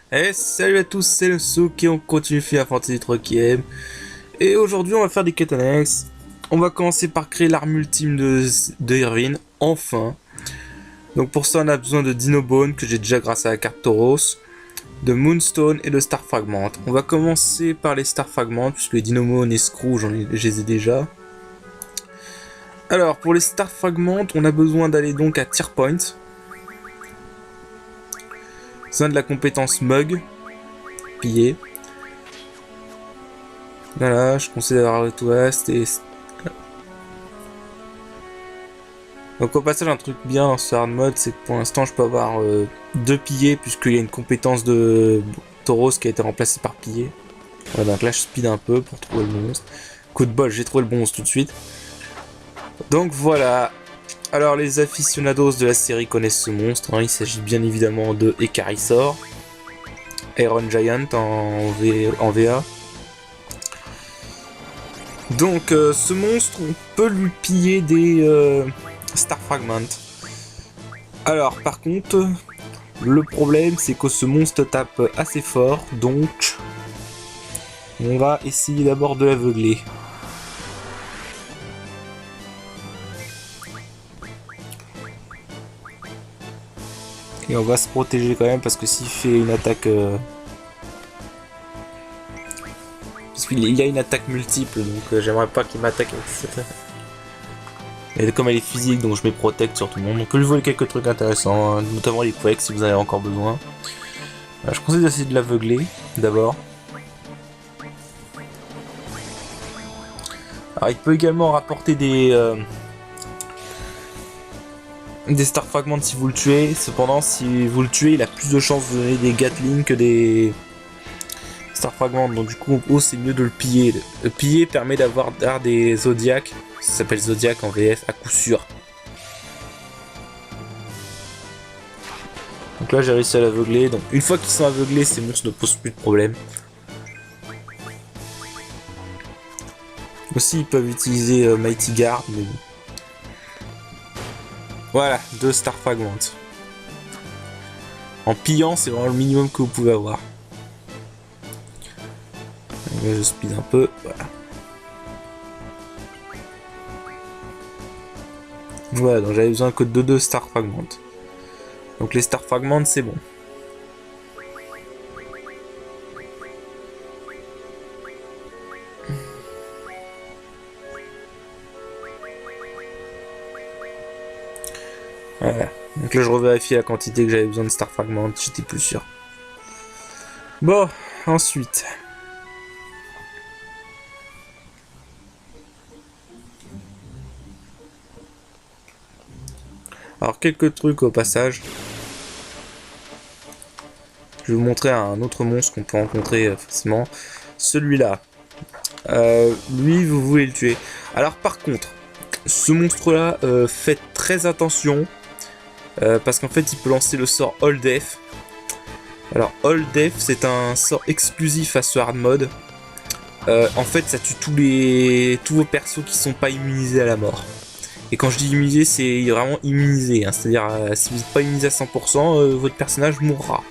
Et salut à tous, c'est le Souk et on continue Final Fantasy 3 qui aime. Et aujourd'hui on va faire des quêtes annexes. On va commencer par créer l'arme ultime de Irvine, enfin. Donc pour ça on a besoin de Dinobone que j'ai déjà grâce à la carte Tauros, de Moonstone et de Star Fragment. On va commencer par les Star Fragments puisque les Dinobone et Screw je les ai déjà. Alors pour les Star Fragments on a besoin d'aller donc à Tier Point. Besoin de la compétence Mug. Piller. Voilà, je conseille d'avoir le West et... Donc au passage, un truc bien dans ce hard mode, c'est que pour l'instant je peux avoir 2 pillés puisqu'il y a une compétence de Tauros qui a été remplacée par piller. Voilà, donc là je speed un peu pour trouver le monstre. Coup de bol, j'ai trouvé le bon monstre tout de suite. Donc voilà. Alors les aficionados de la série connaissent ce monstre, hein. Il s'agit bien évidemment de Ekarisor, Iron Giant en VA. Donc ce monstre, on peut lui piller des Star Fragment. Alors par contre, le problème c'est que ce monstre tape assez fort, donc on va essayer d'abord de l'aveugler. Et on va se protéger quand même parce que s'il fait une attaque... Parce qu'il y a une attaque multiple, donc j'aimerais pas qu'il m'attaque avec cette... Et comme elle est physique, donc je mets protect sur tout le monde. On peut lui voler quelques trucs intéressants, hein, notamment les quakes si vous en avez encore besoin. Je conseille d'essayer de l'aveugler, d'abord. Alors il peut également rapporter des Star Fragments si vous le tuez. Cependant, si vous le tuez, il a plus de chances de donner des Gatling que des Star Fragments. Donc du coup, c'est mieux de le piller. Le piller permet d'avoir des Zodiacs. Ça s'appelle Zodiac en VF, à coup sûr. Donc là, j'ai réussi à l'aveugler. Donc une fois qu'ils sont aveuglés, ces monstres ne posent plus de problème. Aussi, ils peuvent utiliser Mighty Guard, mais bon. Voilà, 2 Star Fragments. En pillant, c'est vraiment le minimum que vous pouvez avoir. Là, je speed un peu, voilà. Voilà, donc j'avais besoin que de 2 Star Fragments. Donc les Star Fragments, c'est bon. Voilà. Donc là, je revérifie la quantité que j'avais besoin de Star Fragments, j'étais plus sûr. Bon, ensuite. Alors, quelques trucs au passage. Je vais vous montrer un autre monstre qu'on peut rencontrer facilement. Celui-là. Lui, vous voulez le tuer. Alors, par contre, ce monstre-là, faites très attention. Parce qu'en fait, il peut lancer le sort All Death. Alors, All Death, c'est un sort exclusif à ce hard mode. En fait, ça tue tous vos persos qui sont pas immunisés à la mort. Et quand je dis immunisé, c'est vraiment immunisé, hein. C'est-à-dire, si vous n'êtes pas immunisé à 100%, votre personnage mourra.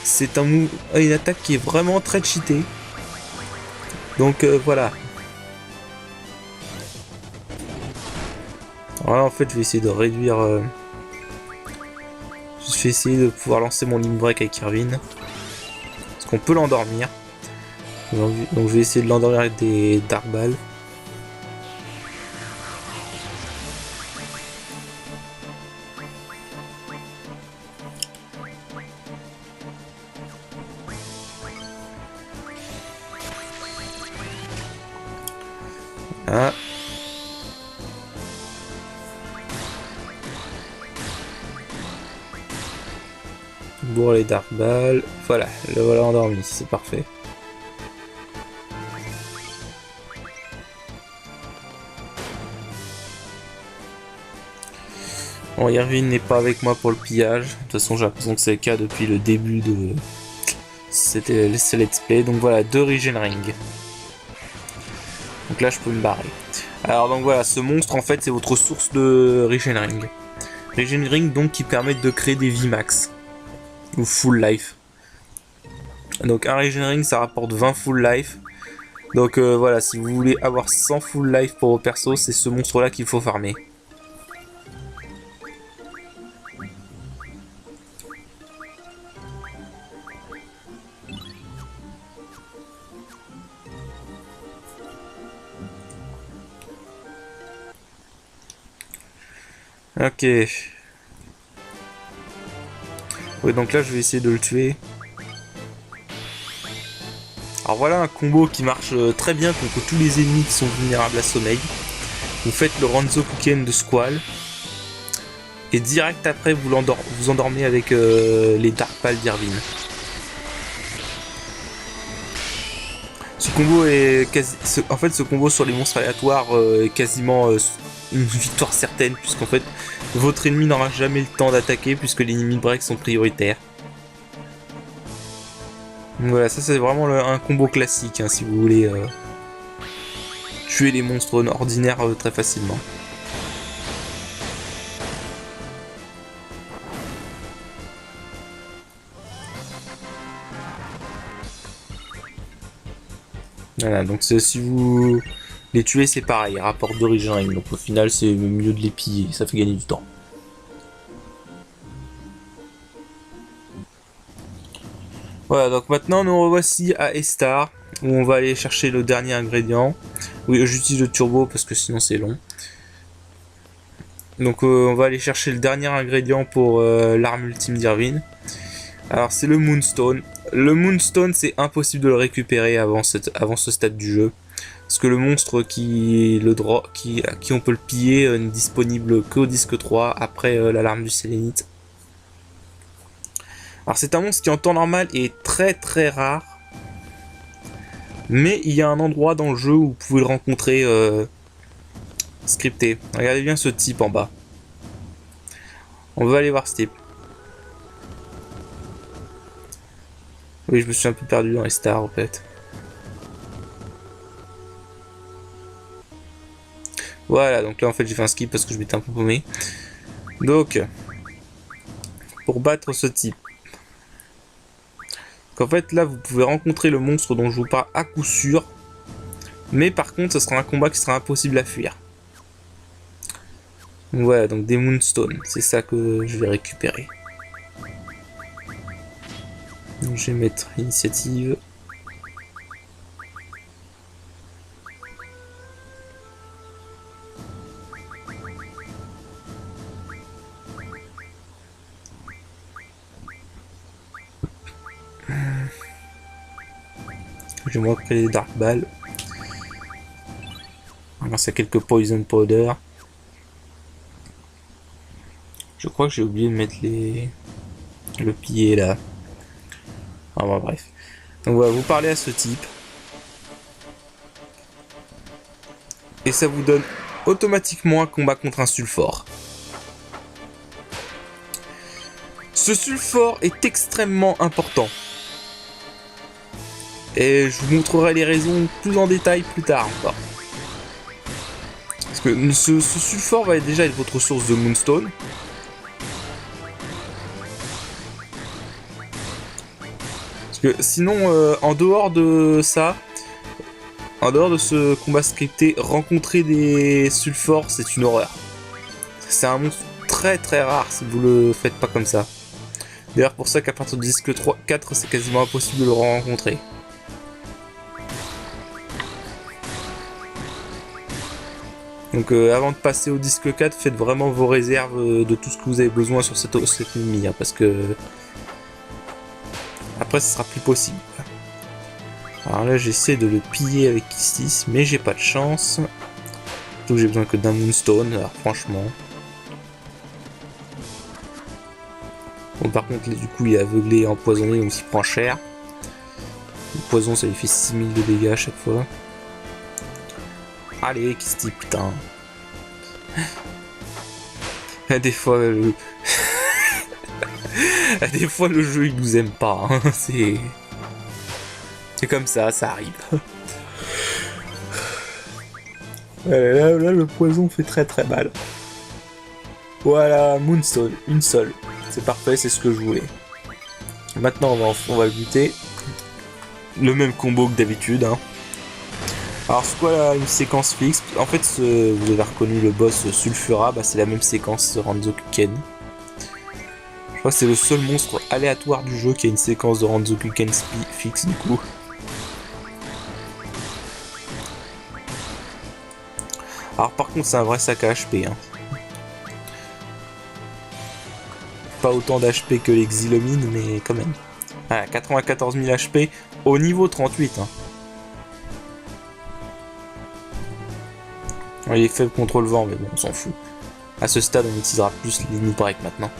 C'est une attaque qui est vraiment très cheatée. Donc voilà. Alors là, en fait, je vais essayer de réduire... Je vais essayer de pouvoir lancer mon limit break avec Irvine. Parce qu'on peut l'endormir. Donc je vais essayer de l'endormir avec des Dark Balls. Ah. Pour les Dark Balls. Voilà, le voilà endormi, c'est parfait. Bon, Irvine n'est pas avec moi pour le pillage. De toute façon, j'ai l'impression que c'est le cas depuis le début de c'était let's play. Donc voilà, 2 Regen Ring. Donc là, je peux me barrer. Alors donc voilà, ce monstre en fait, c'est votre source de Regen Ring. Regen Ring donc qui permettent de créer des VMAX ou Full Life. Donc un Regenering ça rapporte 20 full life. Donc voilà, si vous voulez avoir 100 full life pour vos persos, c'est ce monstre là qu'il faut farmer. Ok. Ouais, donc là je vais essayer de le tuer. Alors voilà un combo qui marche très bien contre tous les ennemis qui sont vulnérables à sommeil. Vous faites le Ranzo Kuken de Squall. Et direct après vous endormez avec les Dark Pals d'Irvine. Ce combo est en fait ce combo sur les monstres aléatoires est quasiment une victoire certaine, puisqu'en fait votre ennemi n'aura jamais le temps d'attaquer puisque les ennemis de break sont prioritaires. Donc voilà, ça c'est vraiment un combo classique hein, si vous voulez tuer les monstres ordinaires très facilement. Voilà, donc si vous les tuez c'est pareil, rapport d'origine, donc au final c'est mieux de les piller, ça fait gagner du temps. Voilà, donc maintenant nous revoici à Estar, où on va aller chercher le dernier ingrédient. Oui, j'utilise le turbo parce que sinon c'est long. Donc on va aller chercher le dernier ingrédient pour l'arme ultime d'Irvine. Alors c'est le Moonstone. Le Moonstone c'est impossible de le récupérer avant ce stade du jeu. Parce que le monstre qui on peut le piller n'est disponible qu'au disque 3 après l'alarme du Sélénite. Alors c'est un monstre qui en temps normal est très très rare. Mais il y a un endroit dans le jeu où vous pouvez le rencontrer scripté. Regardez bien ce type en bas. On va aller voir ce type. Oui, je me suis un peu perdu dans les stars en fait. Voilà, donc là en fait j'ai fait un skip parce que je m'étais un peu paumé. Donc, pour battre ce type. En fait là vous pouvez rencontrer le monstre dont je vous parle à coup sûr. Mais par contre ce sera un combat qui sera impossible à fuir. Voilà, donc des Moonstones, c'est ça que je vais récupérer. Donc, je vais mettre initiative. Je vais me recréer les Dark Balls. Grâce à quelques Poison Powder. Je crois que j'ai oublié de mettre le pilier là. Ah bah bref. Donc voilà, vous parlez à ce type. Et ça vous donne automatiquement un combat contre un sulfure. Ce sulfure est extrêmement important. Et je vous montrerai les raisons plus en détail plus tard encore. Parce que ce sulfure va déjà être votre source de Moonstone. Parce que sinon, en dehors de ça, en dehors de ce combat scripté, rencontrer des sulfures, c'est une horreur. C'est un monstre très très rare si vous le faites pas comme ça. D'ailleurs, pour ça qu'à partir du disque 4, c'est quasiment impossible de le rencontrer. Donc avant de passer au disque 4, faites vraiment vos réserves de tout ce que vous avez besoin sur cet ennemi, hein, parce que après ce sera plus possible. Alors là j'essaie de le piller avec Kistis, mais j'ai pas de chance. Donc j'ai besoin que d'un Moonstone, alors franchement. Bon par contre du coup il est aveuglé et empoisonné, donc il prend cher. Le poison ça lui fait 6000 de dégâts à chaque fois. Allez, Kistis, putain. Des fois, des fois le jeu il nous aime pas. Hein. C'est comme ça, ça arrive. Là, le poison fait très très mal. Voilà, Moonstone, une seule. C'est parfait, c'est ce que je voulais. Maintenant on va le buter. le même combo que d'habitude. Hein. Alors c'est quoi là, une séquence fixe? En fait, vous avez reconnu le boss Sulfura, bah, c'est la même séquence Ranzokuken. Je crois que c'est le seul monstre aléatoire du jeu qui a une séquence de Ranzokuken fixe du coup. Alors par contre c'est un vrai sac à HP. Hein. Pas autant d'HP que les Xylomines, mais quand même. Voilà, 94 000 HP au niveau 38. Hein. Il est faible contre le vent, mais bon, on s'en fout. À ce stade, on utilisera plus les Limit Break maintenant.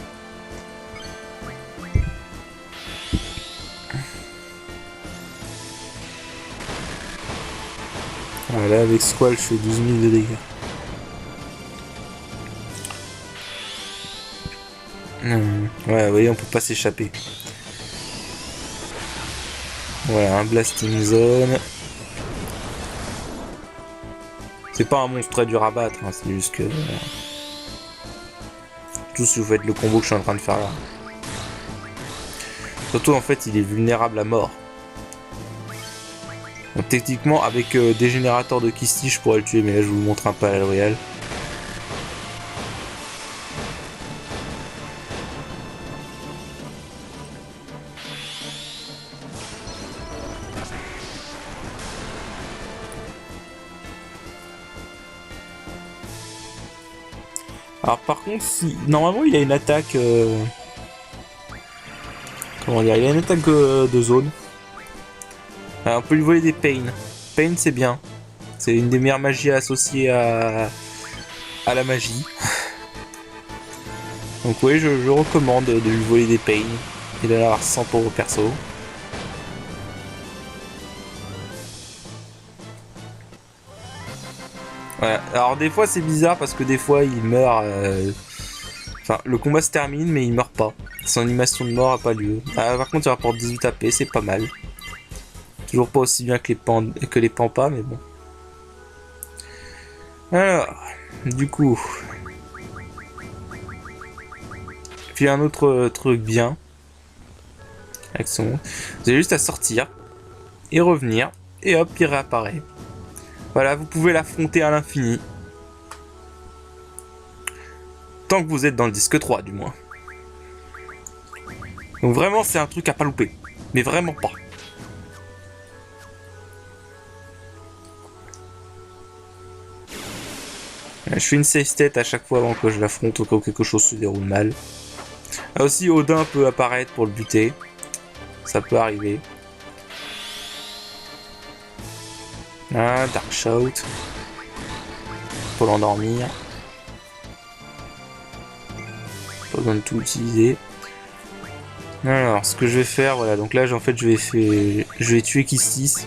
Voilà, avec Squall, je fais 12 000 de dégâts. Ouais, vous voyez, on peut pas s'échapper. Voilà, un Blasting Zone. C'est pas un monstre très dur à battre, hein, c'est juste que... Tout si vous faites le combo que je suis en train de faire là. Surtout, en fait, il est vulnérable à mort. Donc, techniquement, avec des générateurs de Kisti, je pourrais le tuer, mais là, je vous le montre un peu à la loyale. Alors par contre, si normalement il a une attaque, comment dire, il a une attaque de zone. Alors, on peut lui voler des pain. Pain c'est bien. C'est une des meilleures magies associées à la magie. Donc oui, je recommande de lui voler des pain et d'en avoir 100 pour vos persos. Voilà. Alors des fois c'est bizarre parce que des fois il meurt. Enfin, le combat se termine mais il meurt pas. Son animation de mort a pas lieu. Ah, par contre il rapporte 18 AP, c'est pas mal. Toujours pas aussi bien que les Pampas, mais bon. Alors, du coup. Puis un autre truc bien. Avec son. Vous avez juste à sortir. Et revenir. Et hop, il réapparaît. Voilà, vous pouvez l'affronter à l'infini. Tant que vous êtes dans le disque 3, du moins. Donc vraiment, c'est un truc à pas louper. Mais vraiment pas. Je fais une save state à chaque fois avant que je l'affronte au cas où quelque chose se déroule mal. Là aussi, Odin peut apparaître pour le buter. Ça peut arriver. Ah, Dark Shout. Pour l'endormir. Pas besoin de tout utiliser. Alors, ce que je vais faire, voilà. Donc là, en fait, je vais tuer Kistis.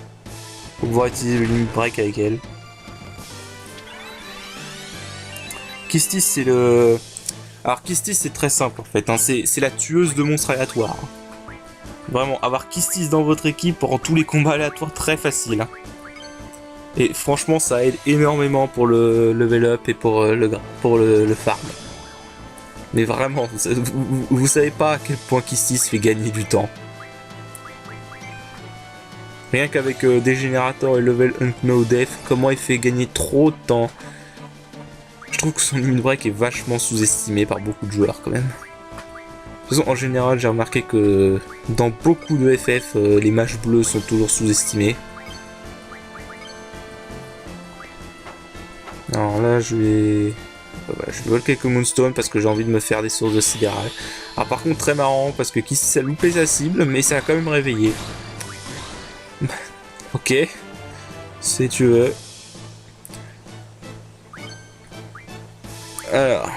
Pour pouvoir utiliser le Limit Break avec elle. Kistis, c'est le... Alors, Kistis, c'est très simple, en fait. Hein. C'est la tueuse de monstres aléatoires. Vraiment, avoir Kistis dans votre équipe pour tous les combats aléatoires, très facile. Hein. Et franchement, ça aide énormément pour le level up et pour le farm. Mais vraiment, vous savez pas à quel point Kistis fait gagner du temps. Rien qu'avec des générateurs et level Hunt No Death, comment il fait gagner trop de temps. Je trouve que son limit break est vachement sous-estimé par beaucoup de joueurs quand même. De toute façon, en général, j'ai remarqué que dans beaucoup de FF, les mages bleus sont toujours sous-estimés. Alors là, je vais voler quelques Moonstones parce que j'ai envie de me faire des sources de sidéral. Alors par contre, très marrant parce que Kistis a loupé sa cible, mais ça a quand même réveillé. Ok, si tu veux. Alors,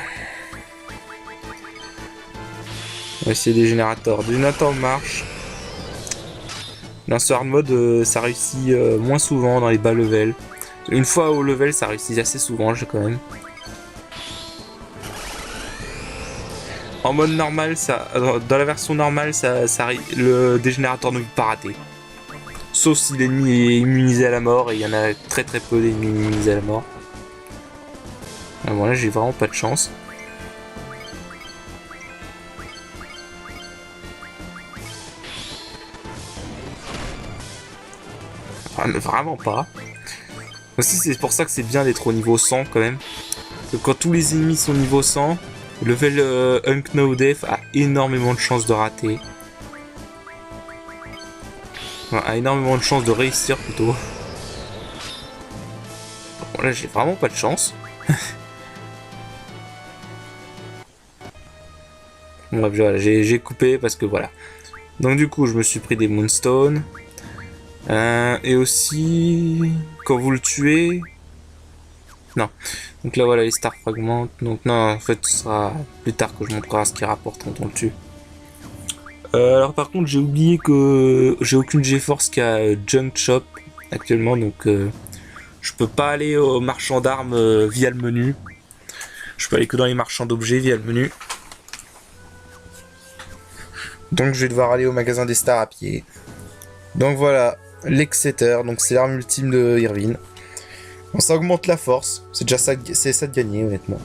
on va essayer des générateurs. Des générateurs marche. Dans ce hard mode, ça réussit moins souvent dans les bas levels. Une fois au level, ça réussit assez souvent, j'ai quand même. En mode normal, dans la version normale, le dégénérateur ne peut pas rater. Sauf si l'ennemi est immunisé à la mort, et il y en a très très peu d'ennemis immunisés à la mort. Alors bon, là, j'ai vraiment pas de chance. Vraiment pas. Aussi, c'est pour ça que c'est bien d'être au niveau 100 quand même. Parce que quand tous les ennemis sont niveau 100, le level Unknown a énormément de chances de rater. Enfin, a énormément de chances de réussir plutôt. Bon, là, j'ai vraiment pas de chance. Bon, bref, voilà, j'ai coupé parce que voilà. Donc du coup, je me suis pris des Moonstones. Et aussi, quand vous le tuez... Non. Donc là, voilà, les Star Fragments. Donc non, en fait, ce sera plus tard que je montrerai ce qu'il rapporte quand on le tue. Alors par contre, j'ai oublié que j'ai aucune GeForce qui a Junk Shop actuellement. Donc je peux pas aller au marchand d'armes via le menu. Je peux aller que dans les marchands d'objets via le menu. Donc je vais devoir aller au magasin des stars à pied. Donc voilà, l'Exeter, donc c'est l'arme ultime de Irvine. Bon, ça augmente la force, c'est déjà ça, c'est ça de gagner honnêtement.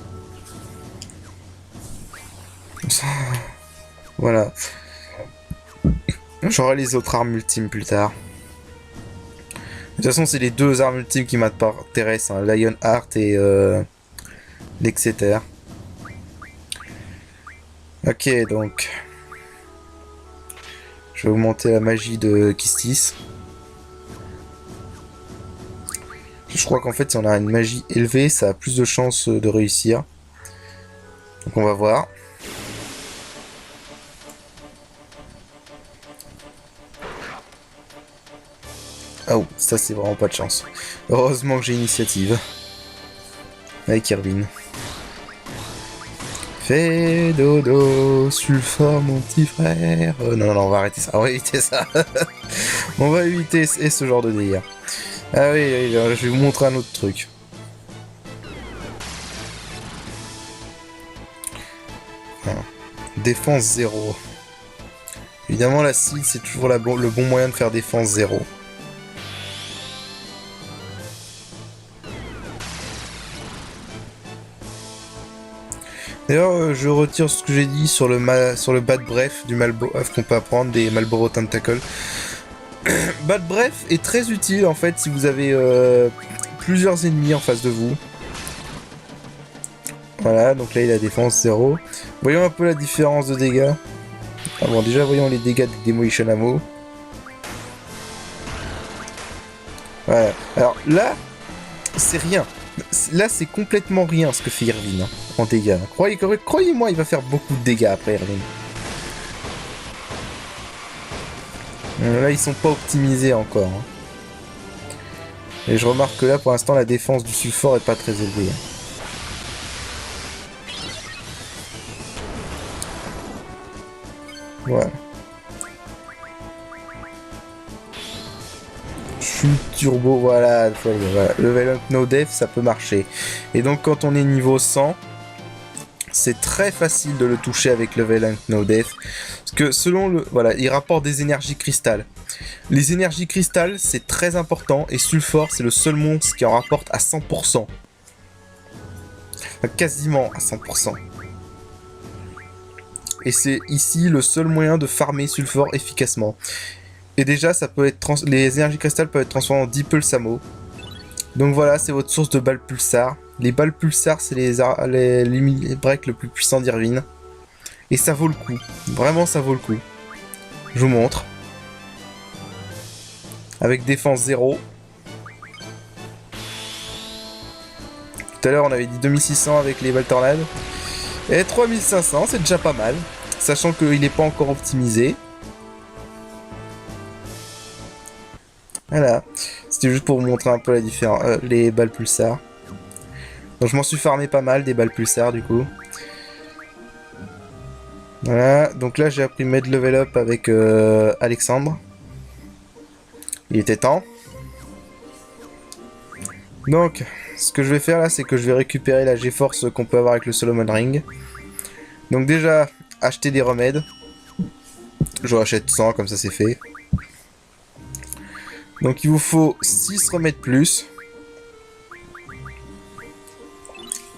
Voilà. J'aurai les autres armes ultimes plus tard. De toute façon, c'est les deux armes ultimes qui m'intéressent, hein, Lionheart et l'Exeter. Ok, donc... Je vais augmenter la magie de Kistis. Je crois qu'en fait, si on a une magie élevée, ça a plus de chances de réussir. Donc on va voir. Oh, ça c'est vraiment pas de chance. Heureusement que j'ai initiative. Avec Irvine. Fais dodo, sulfure mon petit frère. Non, on va arrêter ça, on va éviter ça. On va éviter ce genre de délire. Ah oui, je vais vous montrer un autre truc. Défense 0. Évidemment, la cible, c'est toujours le bon moyen de faire défense 0. D'ailleurs, je retire ce que j'ai dit sur le Bad Breath du qu'on peut apprendre des Malboro Tentacle. Bad Breath est très utile en fait si vous avez plusieurs ennemis en face de vous. Voilà, donc là il a défense 0. Voyons un peu la différence de dégâts. Ah bon, déjà voyons les dégâts de Demolition Ammo. Voilà, alors là, c'est rien. Là, c'est complètement rien ce que fait Irvine hein, en dégâts. Croyez-moi, il va faire beaucoup de dégâts après Irvine. Là, ils sont pas optimisés encore. Hein. Et je remarque que là, pour l'instant, la défense du sulfure est pas très élevée. Hein. Voilà. Turbo, voilà, voilà. Level up no def, ça peut marcher. Et donc quand on est niveau 100, c'est très facile de le toucher avec level up no def. Parce que selon le... Voilà, il rapporte des énergies cristalles. Les énergies cristalles, c'est très important. Et Sulfur, c'est le seul monstre qui en rapporte à 100%. Enfin, quasiment à 100%. Et c'est ici le seul moyen de farmer Sulfur efficacement. Et déjà, ça peut être les énergies cristalles peuvent être transformées en 10 pulsamo. Donc voilà, c'est votre source de balles pulsar. Les balles pulsar, c'est les breaks le plus puissant d'Irvine. Et ça vaut le coup. Vraiment, ça vaut le coup. Je vous montre. Avec défense 0. Tout à l'heure, on avait dit 2600 avec les balles tornades. Et 3500, c'est déjà pas mal. Sachant qu'il n'est pas encore optimisé. Voilà, c'était juste pour vous montrer un peu la différence, les balles pulsar. Donc je m'en suis farmé pas mal des balles pulsar du coup. Voilà, donc là j'ai appris Med Level Up avec Alexandre. Il était temps. Donc, ce que je vais faire là, c'est que je vais récupérer la GeForce qu'on peut avoir avec le Solomon Ring. Donc déjà, acheter des remèdes. Je rachète 100, comme ça c'est fait. Donc il vous faut 6 remèdes plus.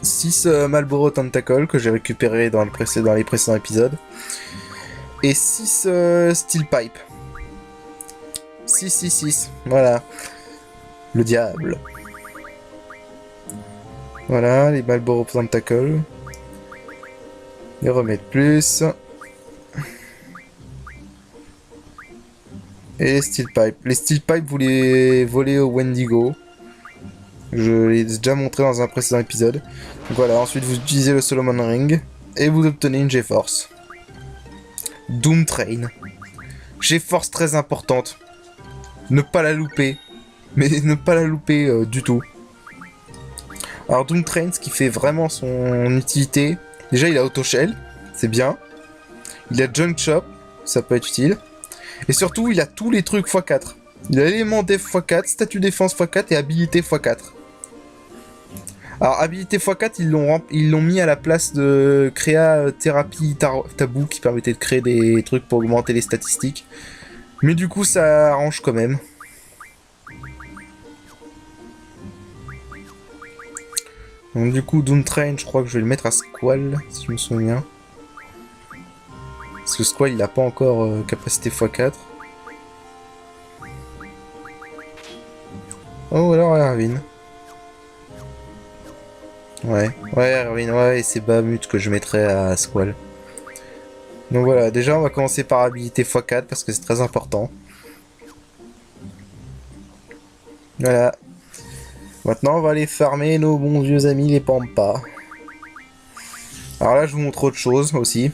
6 Malboro Tentacle que j'ai récupéré dans les précédents épisodes. Et 6 Steel Pipe. 6, voilà. Le diable. Voilà, les Marlboro Tentacle. Les remèdes plus. Et les Steel Pipe. Les Steel Pipe, vous les volez au Wendigo. Je l'ai déjà montré dans un précédent épisode. Donc voilà, ensuite vous utilisez le Solomon Ring. Et vous obtenez une GeForce. Doom Train. GeForce très importante. Ne pas la louper. Mais ne pas la louper du tout. Alors Doom Train, ce qui fait vraiment son utilité. Déjà il a Auto Shell. C'est bien. Il a Junk Shop. Ça peut être utile. Et surtout il a tous les trucs x4. Il a élément def x4, statut défense x4 et habilité x4. Alors habilité x4 ils l'ont mis à la place de créa thérapie tabou qui permettait de créer des trucs pour augmenter les statistiques. Mais du coup ça arrange quand même. Donc du coup Doom Train je crois que je vais le mettre à Squall si je me souviens. Parce que Squall il a pas encore capacité x4. Oh alors Erwin. Ouais, Erwin, ouais, et c'est Bahamut que je mettrai à Squall. Donc voilà, déjà on va commencer par habilité x4 parce que c'est très important. Voilà. Maintenant on va aller farmer nos bons vieux amis les Pampas. Alors là je vous montre autre chose aussi.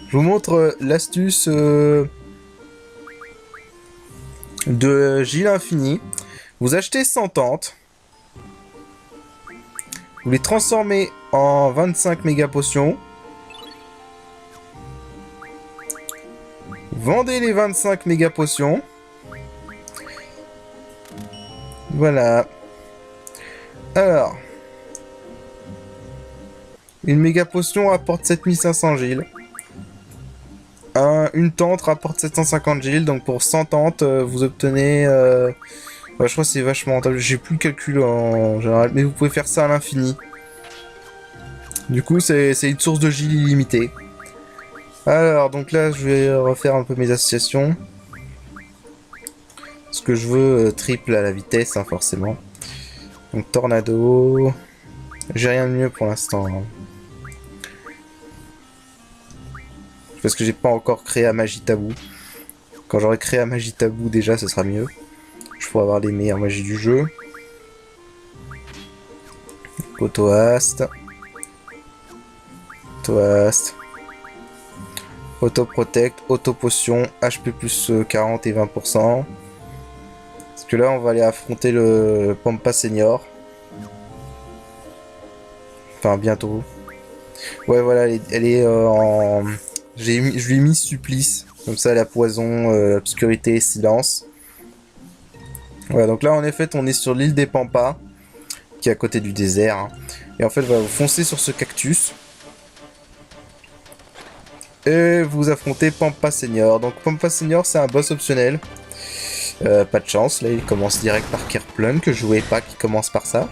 Je vous montre l'astuce de Gilles Infini. Vous achetez 100 tentes. Vous les transformez en 25 méga potions. Vendez les 25 méga potions. Voilà. Alors. Une méga potion rapporte 7500 Gilles. Une tente rapporte 750 Gilles. Donc pour 100 tentes, vous obtenez... je crois que c'est vachement rentable. J'ai plus le calcul en général. Mais vous pouvez faire ça à l'infini. Du coup, c'est une source de Gilles illimitée. Alors, donc là, je vais refaire un peu mes associations. Parce que je veux triple à la vitesse, hein, forcément. Donc, Tornado. J'ai rien de mieux pour l'instant. Hein. Parce que j'ai pas encore créé à Magie Tabou. Quand j'aurai créé à Magie Tabou, déjà, ce sera mieux. Je pourrai avoir les meilleures magies du jeu. Auto-Ast. Auto-Ast. Auto-Protect. Auto-Potion. HP plus 40 et 20%. Parce que là, on va aller affronter le Pampa Senior. Enfin, bientôt. Ouais, voilà, elle est en... Je lui ai mis supplice. Comme ça, la poison, obscurité et silence. Voilà, donc là, en effet, on est sur l'île des Pampas. Qui est à côté du désert. Hein. Et en fait, vous foncez sur ce cactus. Et vous affrontez Pampa Senior. Donc, Pampa Senior, c'est un boss optionnel. Pas de chance. Là, il commence direct par Kerplunk. Que je jouais pas qui commence par ça.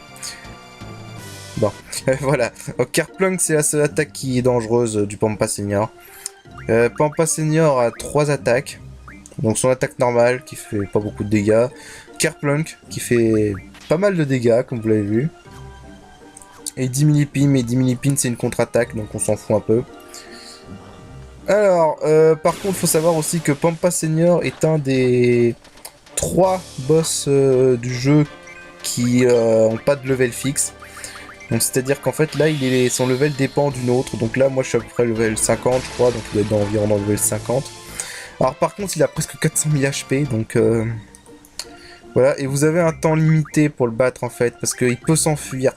Bon, voilà. Kerplunk, c'est la seule attaque qui est dangereuse du Pampa Senior. Pampa Senior a 3 attaques. Donc son attaque normale qui fait pas beaucoup de dégâts. Kerplunk qui fait pas mal de dégâts comme vous l'avez vu. Et 10 millipines, mais 10 millipines c'est une contre-attaque donc on s'en fout un peu. Alors, par contre il faut savoir aussi que Pampa Senior est un des 3 boss du jeu qui n'ont pas de level fixe. Donc c'est-à-dire qu'en fait là son level dépend d'une autre. Donc là moi je suis à peu près level 50 je crois. Donc il doit être environ dans le level 50. Alors par contre il a presque 400 000 HP. Donc voilà. Et vous avez un temps limité pour le battre en fait. Parce qu'il peut s'enfuir.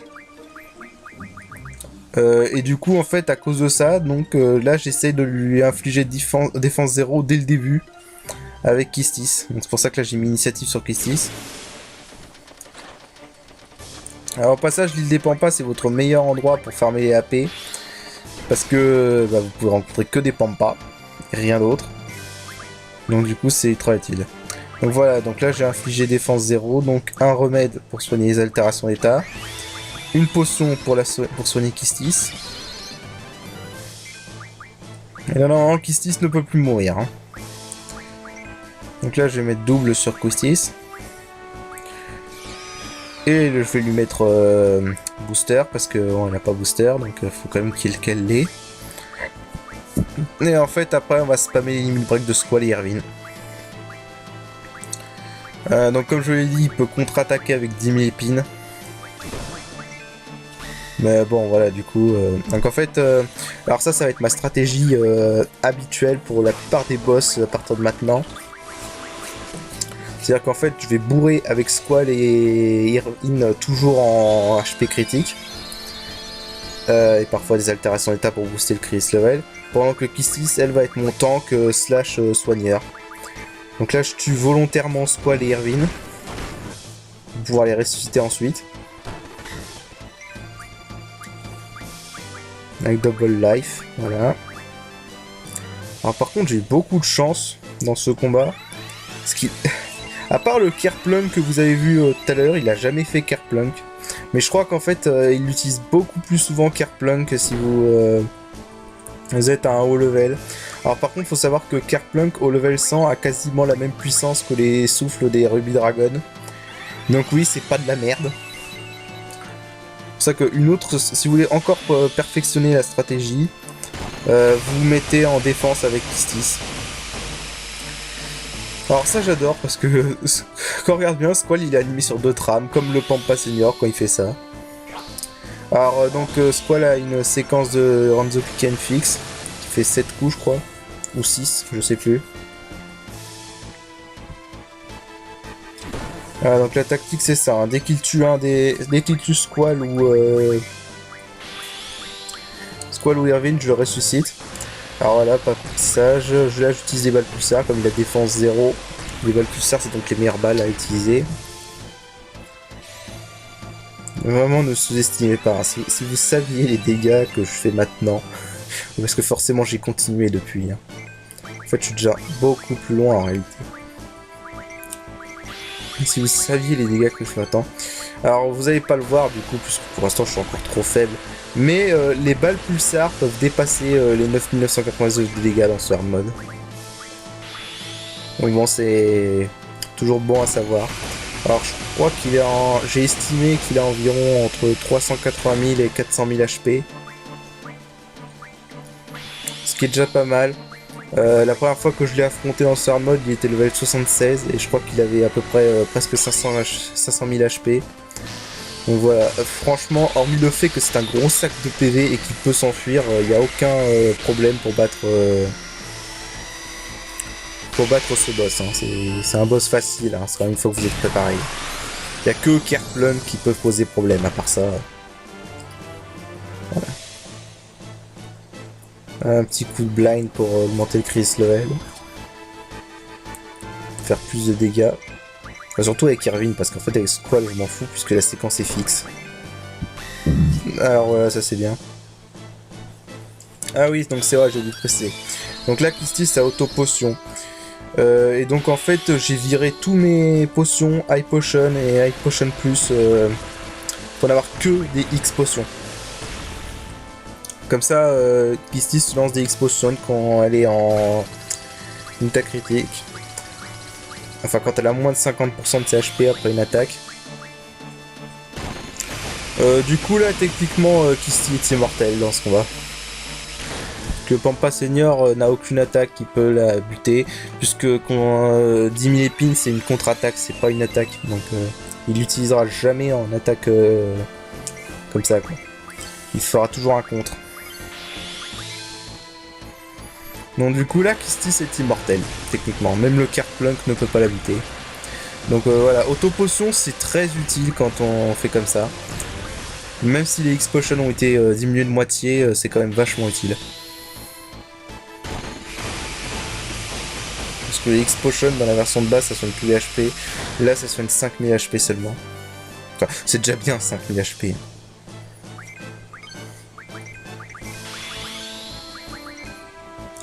Et du coup en fait à cause de ça. Donc là j'essaie de lui infliger défense 0 dès le début. Avec Kistis. Donc c'est pour ça que là j'ai mis initiative sur Kistis. Alors au passage, l'île des Pampas, c'est votre meilleur endroit pour farmer les AP. Parce que bah, vous pouvez rencontrer que des Pampas. Et rien d'autre. Donc du coup, c'est ultra utile. Donc voilà, donc là j'ai infligé défense 0. Donc un remède pour soigner les altérations d'état. Une potion pour soigner Kistis. Et là, normalement, Kistis ne peut plus mourir. Hein. Donc là, je vais mettre double sur Quistis. Et je vais lui mettre booster parce qu'on n'a pas booster, donc il faut quand même qu'elle l'ait. Et en fait, après, on va spammer les limit break de Squall et Irvine. Donc comme je l'ai dit, il peut contre-attaquer avec 10 000 épines. Mais bon, voilà, du coup... Donc en fait, alors ça va être ma stratégie habituelle pour la plupart des boss à partir de maintenant. C'est-à-dire qu'en fait, je vais bourrer avec Squall et Irvine toujours en HP critique. Et parfois des altérations d'état pour booster le Chris level. Pendant que Quistis, elle va être mon tank slash soigneur. Donc là, je tue volontairement Squall et Irvine. Pour pouvoir les ressusciter ensuite. Avec double life, voilà. Alors par contre, j'ai eu beaucoup de chance dans ce combat. Parce qu'il... à part le Kerplunk que vous avez vu tout à l'heure, il a jamais fait Kerplunk. Mais je crois qu'en fait, il utilise beaucoup plus souvent Kerplunk si vous êtes à un haut level. Alors par contre, il faut savoir que Kerplunk au level 100 a quasiment la même puissance que les souffles des Ruby Dragon. Donc oui, c'est pas de la merde. C'est pour ça qu'une autre, si vous voulez encore perfectionner la stratégie, vous mettez en défense avec Quistis. Alors ça j'adore parce que quand on regarde bien, Squall il est animé sur 2 trames, comme le Pampa Senior quand il fait ça. Alors donc Squall a une séquence de Ranzo Piken fixe, qui fait 7 coups je crois, ou 6, je sais plus. Donc la tactique c'est ça, hein. Dès qu'il tue Squall ou Irvine, je le ressuscite. Alors voilà, pas ça, là j'utilise des balles pulsars, comme il a défense 0. Les balles pulsars c'est donc les meilleures balles à utiliser. Vraiment ne sous-estimez pas, hein. Si vous saviez les dégâts que je fais maintenant, parce que forcément j'ai continué depuis. Hein. En fait je suis déjà beaucoup plus loin en réalité. Si vous saviez les dégâts que je fais maintenant. Alors vous n'allez pas le voir du coup, puisque pour l'instant je suis encore trop faible. Mais les balles pulsars peuvent dépasser les 9992 de dégâts dans ce hard mode. Donc bon, c'est toujours bon à savoir. Alors je crois qu'il est en... J'ai estimé qu'il a environ entre 380 000 et 400 000 HP. Ce qui est déjà pas mal. La première fois que je l'ai affronté dans ce hard mode, il était level 76 et je crois qu'il avait à peu près presque 500 000 HP. Donc voilà, franchement, hormis le fait que c'est un gros sac de PV et qu'il peut s'enfuir, il n'y a aucun problème pour battre ce boss. Hein. C'est un boss facile, hein. C'est une fois que vous êtes préparé. Il n'y a que Kerplunk qui peut poser problème, à part ça. Voilà. Un petit coup de blind pour augmenter le Chris level. Faire plus de dégâts. Enfin, surtout avec Irvine, parce qu'en fait avec Squall je m'en fous puisque la séquence est fixe. Alors voilà, ça c'est bien. Ah oui, donc c'est vrai, j'ai dû préciser. Donc là, Quistis a auto-potion. Et donc en fait, j'ai viré tous mes potions High Potion et High Potion Plus pour n'avoir que des X potions. Comme ça, Quistis lance des X potions quand elle est en état critique. Enfin, quand elle a moins de 50% de ses HP après une attaque. Du coup, là, techniquement, Quistis est immortel dans ce combat. Que Pampa Senior n'a aucune attaque qui peut la buter. Puisque 10 000 épines, c'est une contre-attaque, c'est pas une attaque. Donc, il l'utilisera jamais en attaque comme ça, quoi. Il fera toujours un contre. Donc du coup là, Quistis est immortel, techniquement. Même le Kerplunk ne peut pas la buter. Donc voilà, auto-potion c'est très utile quand on fait comme ça. Même si les X-Potions ont été diminués de moitié, c'est quand même vachement utile. Parce que les X-Potions dans la version de base ça soigne tous les HP. Là ça soigne 5000 HP seulement. Enfin, c'est déjà bien 5000 HP.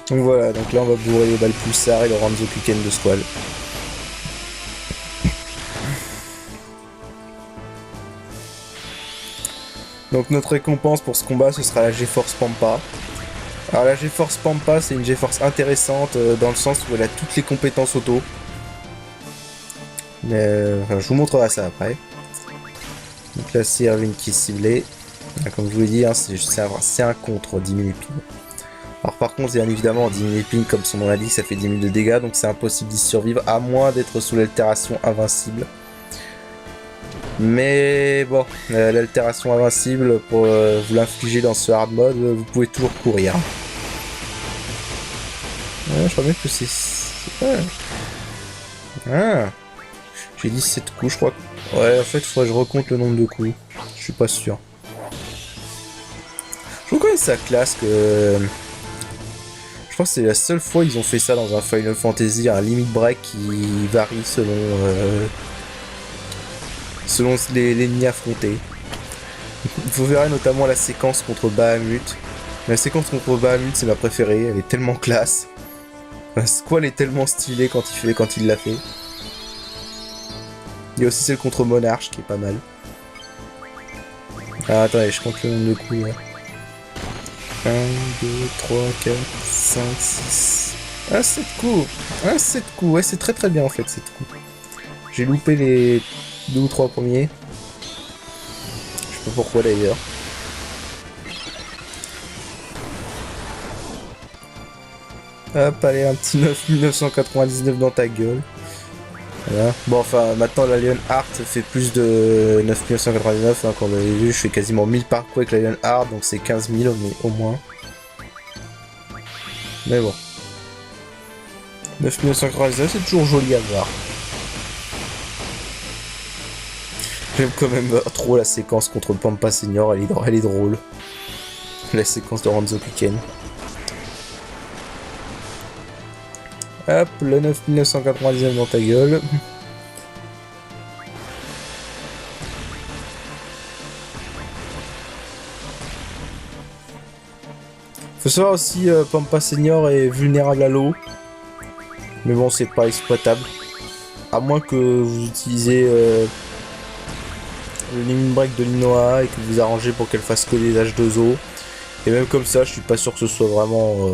Donc voilà, donc là on va bourrer les balles pulsar et le Ranzo Piken de Squall. Donc notre récompense pour ce combat ce sera la GeForce Pampa. Alors la GeForce Pampa c'est une GeForce intéressante dans le sens où elle a toutes les compétences auto. Enfin, je vous montrerai ça après. Donc là, c'est Irvine qui est ciblé. Comme je vous l'ai dit, hein, c'est un contre 10 000 épines. Alors par contre, bien évidemment, 10 000 épines, comme son nom l'indique, ça fait 10 000 de dégâts, donc c'est impossible d'y survivre, à moins d'être sous l'altération invincible. Mais bon, l'altération invincible, pour vous l'infliger dans ce hard mode, vous pouvez toujours courir. Ouais, je crois bien que c'est... Ah, j'ai dit 7 coups, je crois. Ouais, en fait, il faudrait que je recompte le nombre de coups. Je suis pas sûr. Je reconnais sa classe que... Je pense que c'est la seule fois qu'ils ont fait ça dans un Final Fantasy, un limit break qui varie selon l'ennemi affronté. Vous verrez notamment la séquence contre Bahamut. La séquence contre Bahamut, c'est ma préférée, elle est tellement classe. Squall est tellement stylé quand il l'a fait. Il y a aussi celle contre Monarch qui est pas mal. Ah, attendez, je compte le nombre de coups. Là. 1, 2, 3, 4, 5, 6... Ah, 7 coups. Ah, 7 coups. Ouais, c'est très très bien en fait, 7 coups. J'ai loupé les 2 ou 3 premiers. Je sais pas pourquoi d'ailleurs. Hop, allez, un petit 9999 dans ta gueule. Voilà. Bon, enfin, maintenant la Lionheart fait plus de 9999, hein, comme vous l'avez vu, je fais quasiment 1000 parcours avec la Lionheart, donc c'est 15 000 au moins. Mais bon. 9999, c'est toujours joli à voir. J'aime quand même trop la séquence contre Pampa Senior, elle est drôle. La séquence de Renzo Piquen. Hop, le 9999 dans ta gueule. Faut savoir aussi, Pampa Senior est vulnérable à l'eau. Mais bon, c'est pas exploitable. À moins que vous utilisez le limit break de l'Inoa et que vous arrangez pour qu'elle fasse que des H2O. Et même comme ça, je suis pas sûr que ce soit vraiment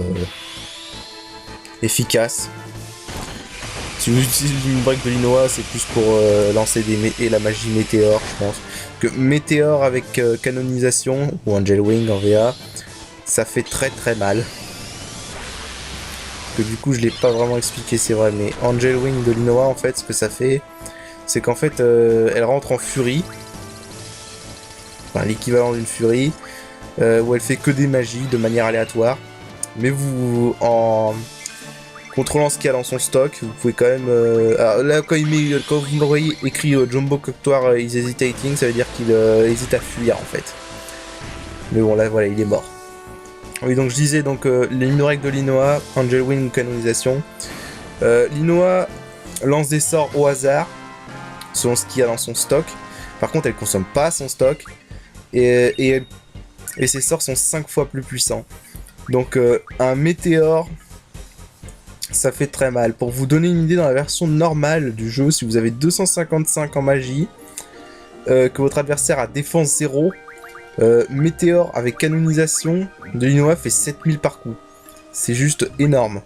efficace. Si vous utilisez le limit break de l'Inoa, c'est plus pour lancer la magie météore, je pense. Que météore avec canonisation, ou Angel Wing en VA, ça fait très très mal. Que du coup je l'ai pas vraiment expliqué, c'est vrai, mais Angel Wing de l'Inoa, en fait, ce que ça fait, c'est qu'en fait elle rentre en furie, enfin l'équivalent d'une furie, où elle fait que des magies de manière aléatoire, mais vous, en contrôlant ce qu'il y a dans son stock, vous pouvez quand même... alors là, quand vous me voyez écrit Jumbo Coctoire is hesitating, ça veut dire qu'il hésite à fuir, en fait. Mais bon, là, voilà, il est mort. Oui, donc je disais, donc les règles de l'Inoa, Angel Wing canonisation. L'Inoa lance des sorts au hasard, selon ce qu'il y a dans son stock. Par contre, elle consomme pas son stock. Et ses sorts sont 5 fois plus puissants. Donc un météore, ça fait très mal. Pour vous donner une idée, dans la version normale du jeu, si vous avez 255 en magie, que votre adversaire a défense 0, météore avec canonisation de l'Inoa fait 7000 par coup. C'est juste énorme.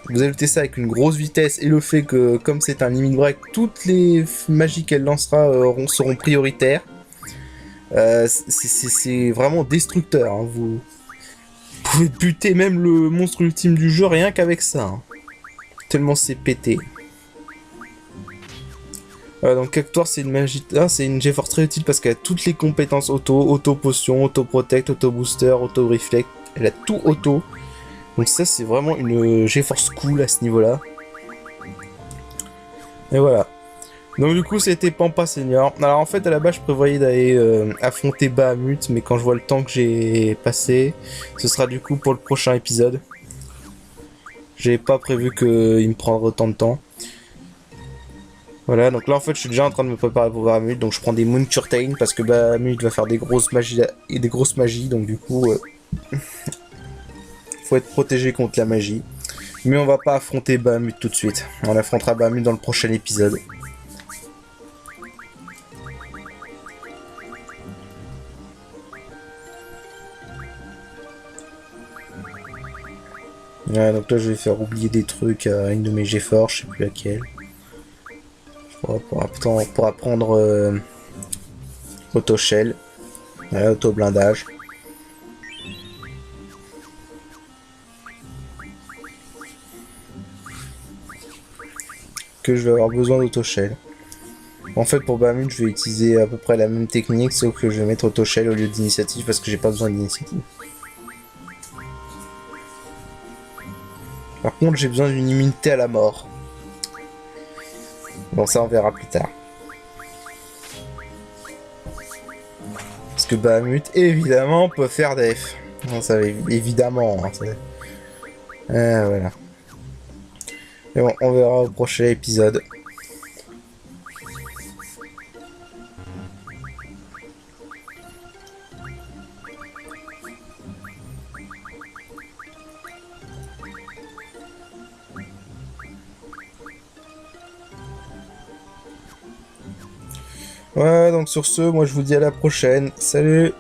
Vous ajoutez ça avec une grosse vitesse et le fait que, comme c'est un limit break, toutes les magies qu'elle lancera seront prioritaires. C'est vraiment destructeur. Hein. Vous pouvez buter même le monstre ultime du jeu rien qu'avec ça. Hein. Tellement c'est pété. Donc Cactoire, c'est une magie, c'est une GeForce très utile parce qu'elle a toutes les compétences auto potion, auto protect, auto booster, auto reflect, elle a tout auto. Donc ça c'est vraiment une GeForce cool à ce niveau-là. Et voilà. Donc du coup c'était Pampa Senior. Alors en fait à la base je prévoyais d'aller affronter Bahamut, mais quand je vois le temps que j'ai passé, ce sera du coup pour le prochain épisode. J'ai pas prévu qu'il me prendrait autant de temps. Voilà, donc là en fait je suis déjà en train de me préparer pour Bahamut, donc je prends des Moon Curtain parce que Bahamut va faire des grosses magies, donc du coup faut être protégé contre la magie. Mais on va pas affronter Bahamut tout de suite, on affrontera Bahamut dans le prochain épisode. Voilà, donc là je vais faire oublier des trucs à une de mes GeForce, je sais plus laquelle. pour apprendre auto-shell, auto-blindage. Que je vais avoir besoin d'auto-shell. En fait, pour Bahamut, je vais utiliser à peu près la même technique, sauf que je vais mettre auto-shell au lieu d'initiative parce que j'ai pas besoin d'initiative. Par contre, j'ai besoin d'une immunité à la mort. Bon, ça, on verra plus tard. Parce que Bahamut, évidemment, peut faire def. Non, ça, évidemment. Hein, voilà. Mais bon, on verra au prochain épisode. Ouais, donc sur ce, moi je vous dis à la prochaine. Salut!